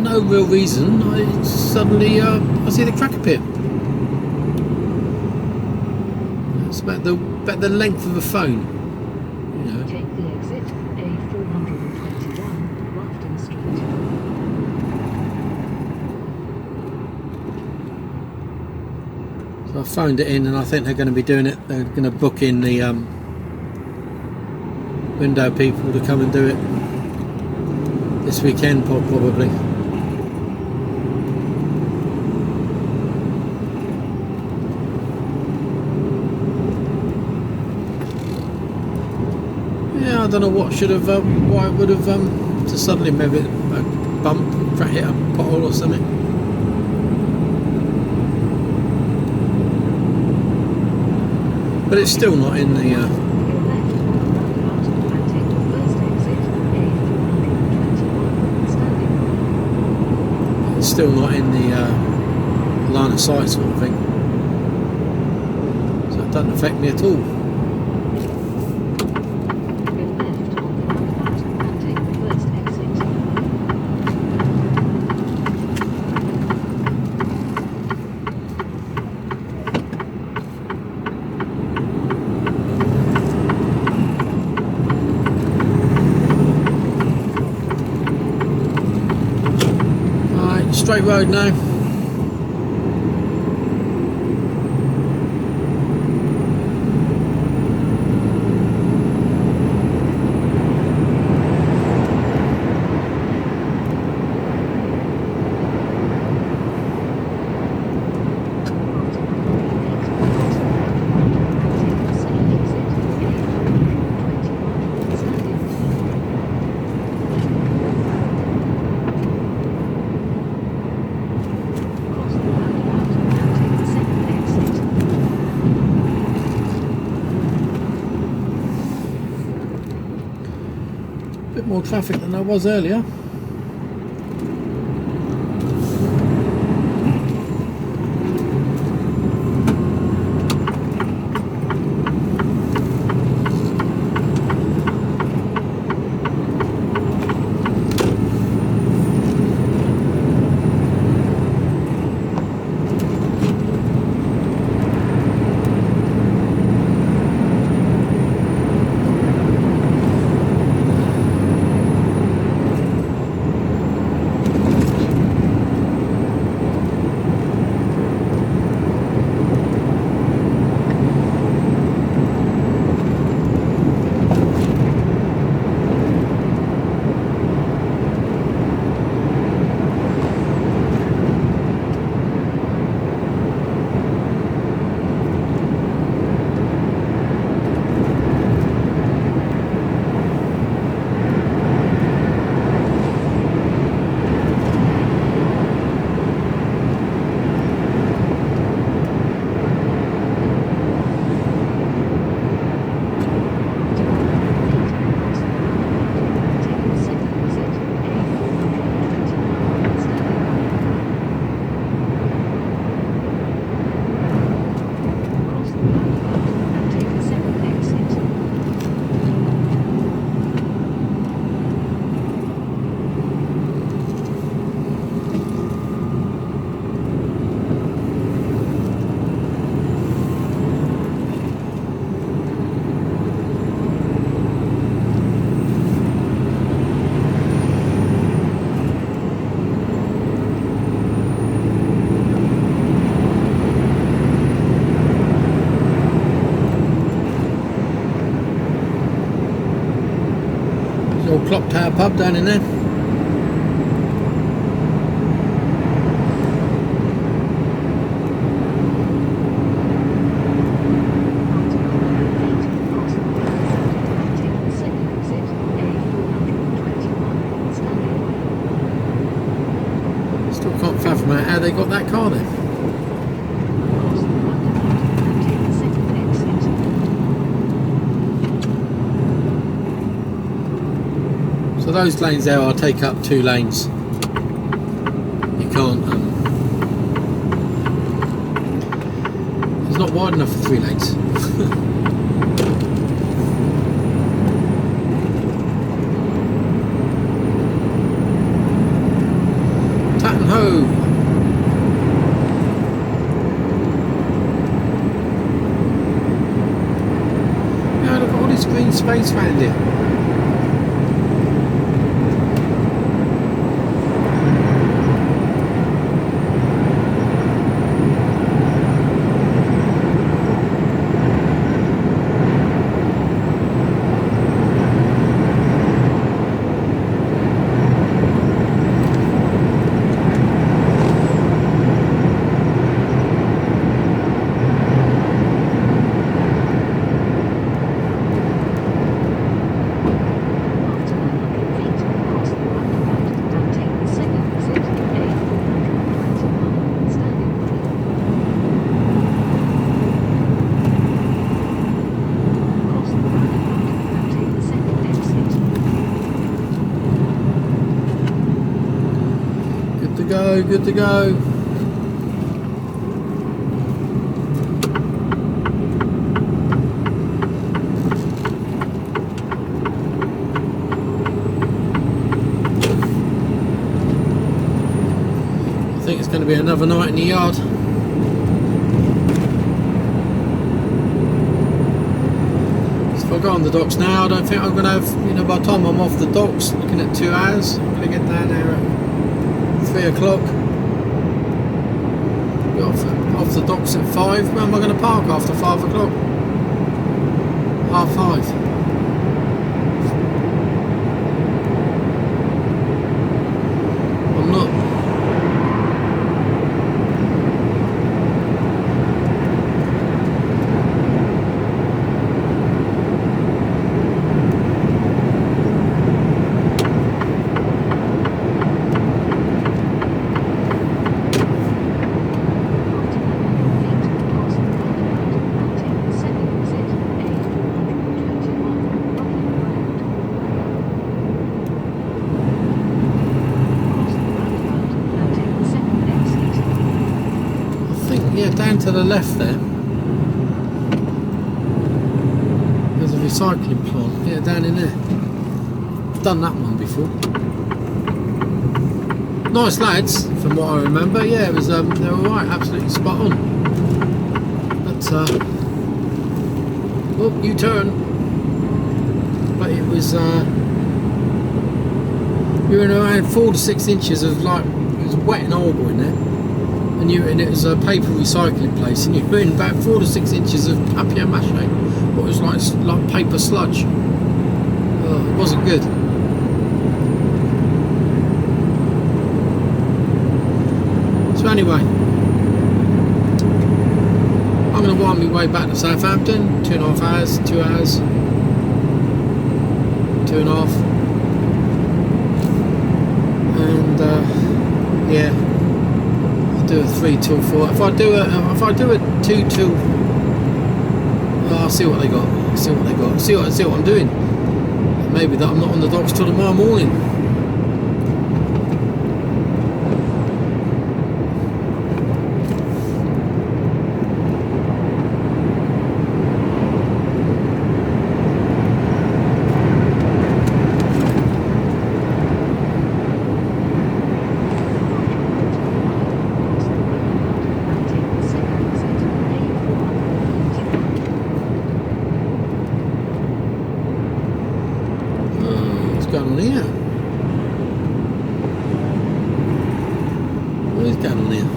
no real reason, I suddenly I see the crack appear. It's about the length of a phone, you know. Take the exit A421 Grafton Street. So I phoned it in, and I think they're going to be doing it. They're going to book in the window people to come and do it this weekend, probably. Yeah, I don't know what should have, why it would have just suddenly maybe a bump, hit a pothole or something. But it's still not in the. Go left on the roundabout and take the first exit A421 standing. It's still not in the line of sight sort of thing. So it doesn't affect me at all. Go left on the roundabout and take the first exit. Straight road now. Bit more traffic than there was earlier. Old Clock Tower pub down in there. car then. Cross the roundabout and take the second exit. So those lanes there, I'll take up 2 lanes. You can't. It's not wide enough for 3 lanes. Tatton ho! Now look at all this green space around here. After 900 feet, cross the roundabout and take the second exit, A421, standing by. Cross the roundabout and take the second exit. Good to go, good to go. I think it's going to be another night in the yard. So if I go on the docks now, I don't think I'm going to have, by the time I'm off the docks, looking at 2 hours, I'm going to get down there at 3 o'clock. Get off the docks at 5. Where am I going to park after 5 o'clock? 5:30. I'm not. Down to the left there, there's a recycling plant. Yeah, down in there. I've done that one before. Nice lads, from what I remember. Yeah, it was. They were right, absolutely spot on. But oh, U-turn. But it was. You were in around 4 to 6 inches of it was wet and horrible in there. And it was a paper recycling place, and you were in about 4 to 6 inches of papier-mâché, what was like paper sludge. Oh, it wasn't good. So anyway, I'm going to wind my way back to Southampton. 2.5 hours, 2 hours, 2.5, and yeah. Do a 3 till 4. If I do a 2 till, I'll see what they got. See what I'm doing. Maybe that I'm not on the docks till tomorrow morning. Going on here? What is going on here?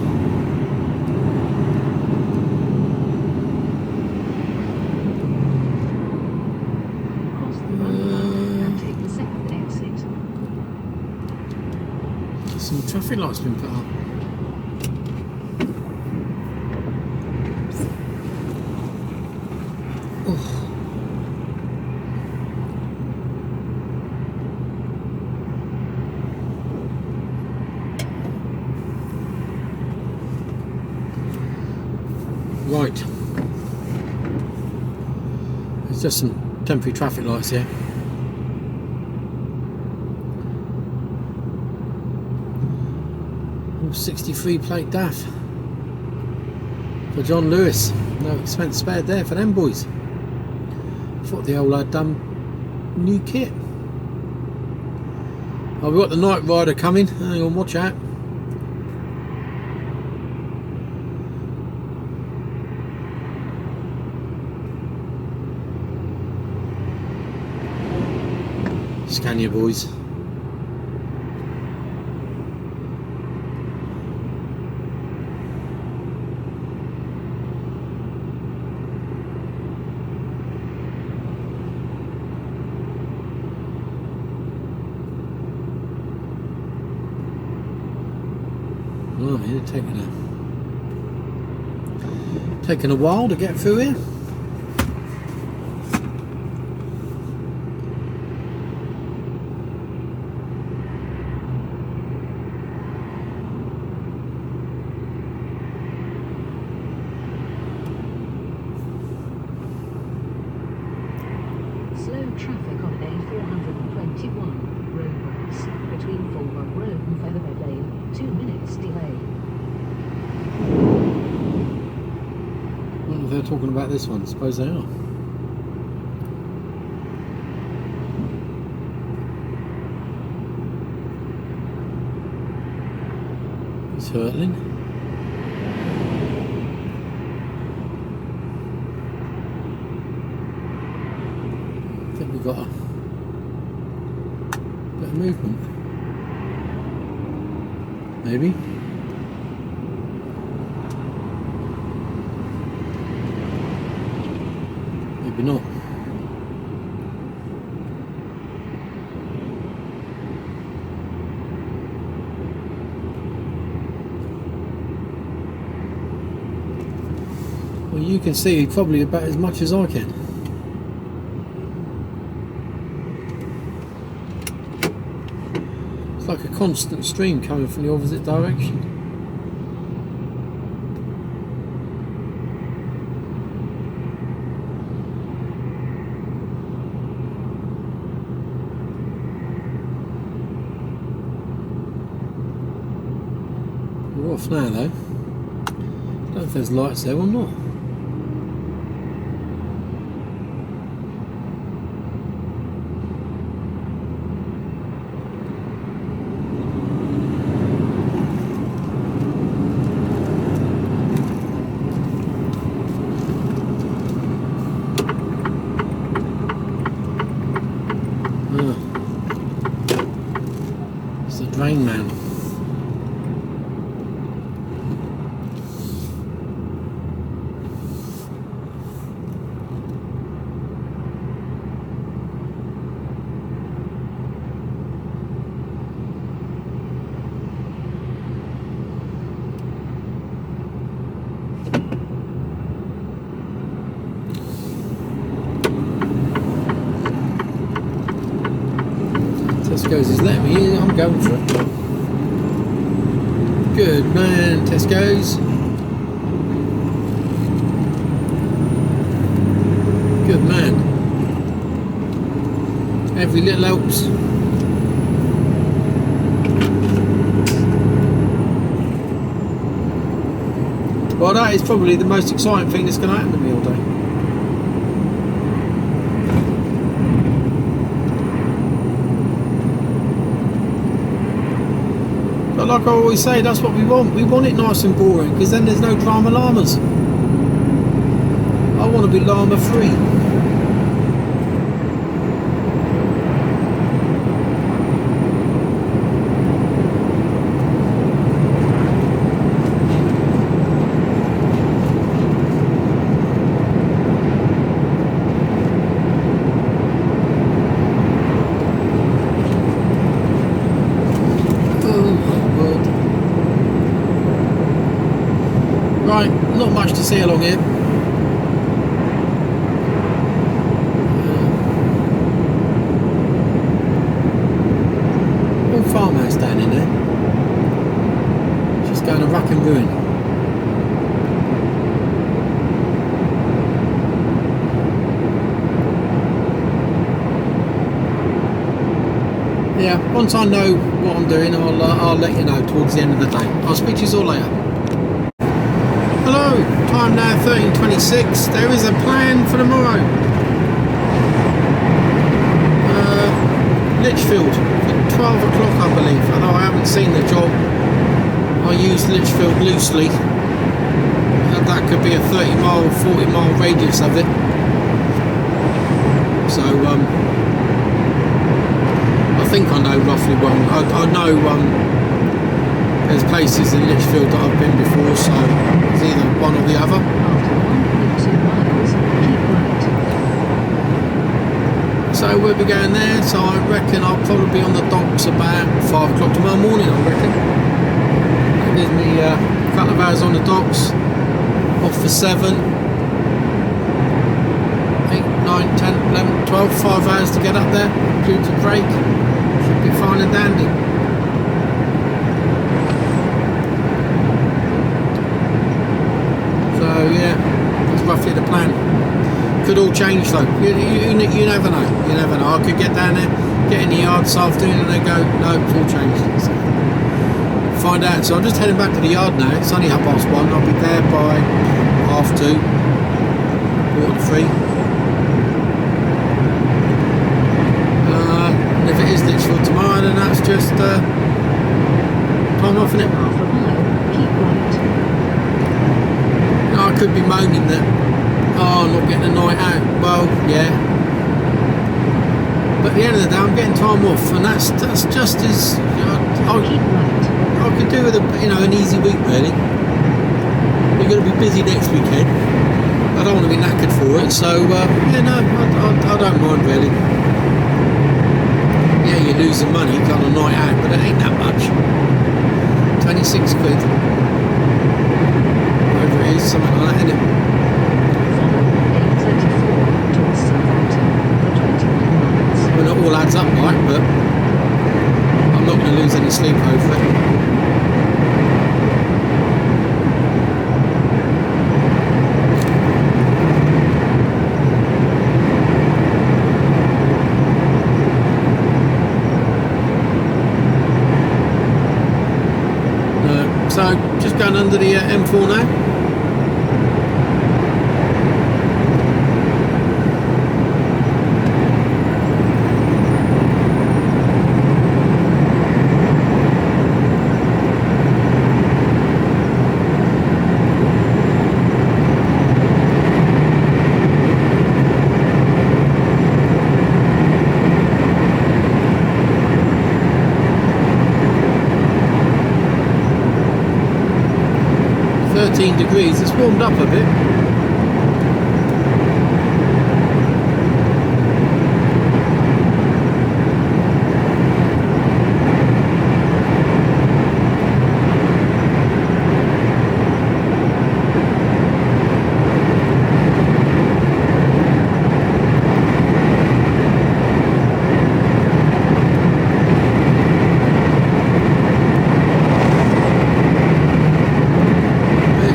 Cross the roundabout and take the second exit. Some traffic lights been put up. Oh. Right. There's just some temporary traffic lights here. Oh, 63 plate DAF for John Lewis. No expense spared there for them boys. Thought the old lad done new kit. Oh, we've got the Night Rider coming. Hang on, watch out. Scan your boys. Oh, it's taking a while to get through here. Slow traffic on A421, roadworks, between Fulham Road and Featherhead Lane, 2 minutes delay. I wonder if they're talking about this one. Suppose they are. It's hurtling. I think we've got a bit of movement. Maybe. Maybe not. Well, you can see probably about as much as I can. It's like a constant stream coming from the opposite direction. We're off now though. Don't know if there's lights there or not. It's the drain man. Tesco's is letting me in, I'm going for it. Good man, Tesco's. Good man. Every little helps. Well, that is probably the most exciting thing that's going to happen to me all day. But like I always say, that's what we want. We want it nice and boring, because then there's no drama llamas. I want to be llama free. Right, not much to see along here. Old farmhouse down in there. Just going to rack and ruin. yeah, once I know what I'm doing, I'll let you know towards the end of the day. I'll speak to you all later. Hello, time now 13:26. There is a plan for tomorrow. Lichfield at 12 o'clock, I believe. Although I haven't seen the job, I use Lichfield loosely. And that could be a 30-mile, 40-mile radius of it. So, I think I know roughly well. I know there's places in Lichfield that I've been before, so it's either one or the other. After 1.2 miles, keep right. So we'll be going there, so I reckon I'll probably be on the docks about 5 o'clock tomorrow morning, I reckon. That gives me a couple of hours on the docks, off for 7, 8, 9, 10, 11, 12, 5 hours to get up there, includes a break. Should be fine and dandy. So yeah, that's roughly the plan. Could all change though. You never know. You never know. I could get down there, get in the yard this afternoon, and they go, no, it's all changed. So, find out. So I'm just heading back to the yard now. It's only 1:30. I'll be there by 2:30, 2:45. And if it is Lichfield tomorrow, then that's just time off, innit? Half a mile, keep right. I could be moaning that, oh, I'm not getting a night out. Well, yeah. But at the end of the day, I'm getting time off, and that's just as Keep right. I could do with an easy week really. We're going to be busy next weekend. I don't want to be knackered for it, so yeah, no, I don't mind really. Yeah, you're losing money on a night out, but it ain't that much. 26 quid. Whatever it is, something like that, innit? Follow A34 towards Southampton for 21 miles. I mean, it all adds up, right? But I'm not going to lose any sleep over it. So, just going under the M4 now. Degrees, it's warmed up a bit.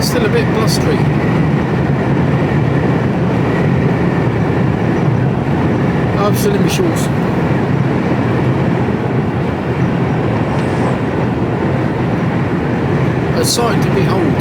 Still a bit blustery. I'm still in my shorts. A sight to behold.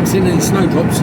Seen any snowdrops.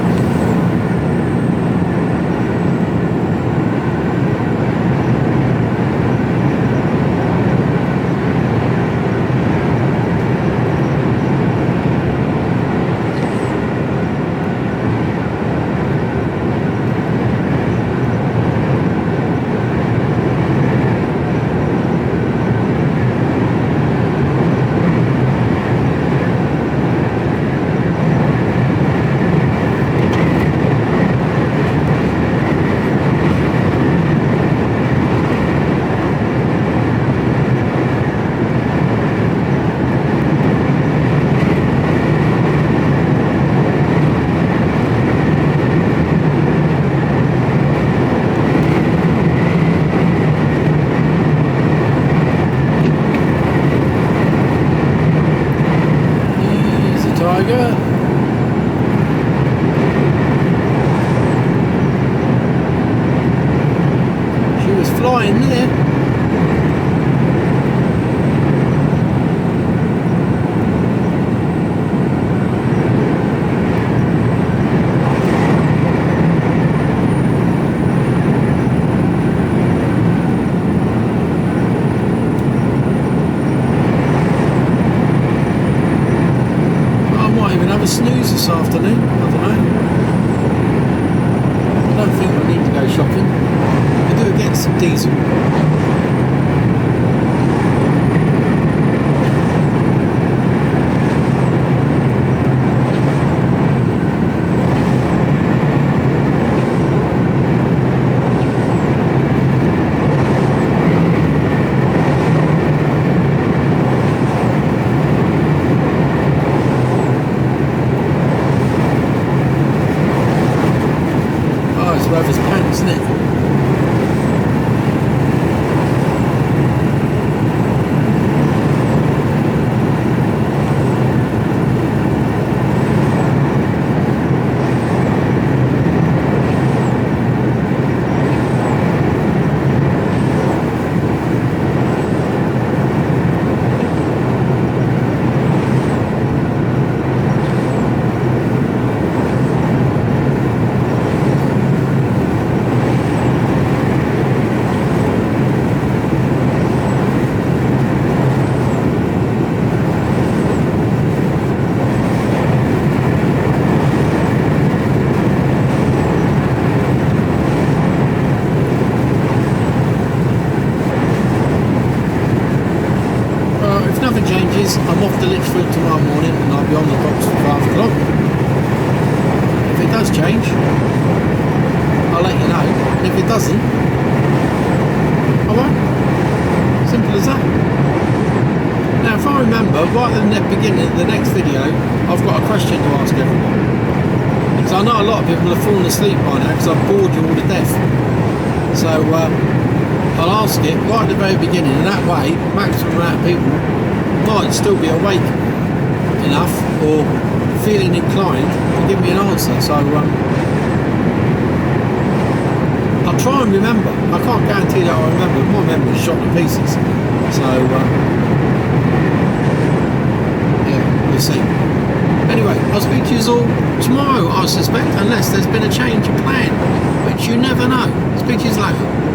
afternoon. I don't know. I don't think we need to go shopping. We do get some diesel. Weather's pants, isn't it? I'm off to Lichfield tomorrow morning and I'll be on the box for 5 o'clock. If it does change, I'll let you know. And if it doesn't, I won't. Simple as that. Now, if I remember, right at the beginning of the next video, I've got a question to ask everyone. Because I know a lot of people have fallen asleep by now because I've bored you all to death. So, I'll ask it right at the very beginning, and that way, maximum amount of people might still be awake enough or feeling inclined to give me an answer. So I'll try and remember. I can't guarantee that I'll remember. My memory's shot to pieces. So yeah, we'll see. Anyway, I'll speak to you all tomorrow, I suspect, unless there's been a change of plan, which you never know. Speak to you later.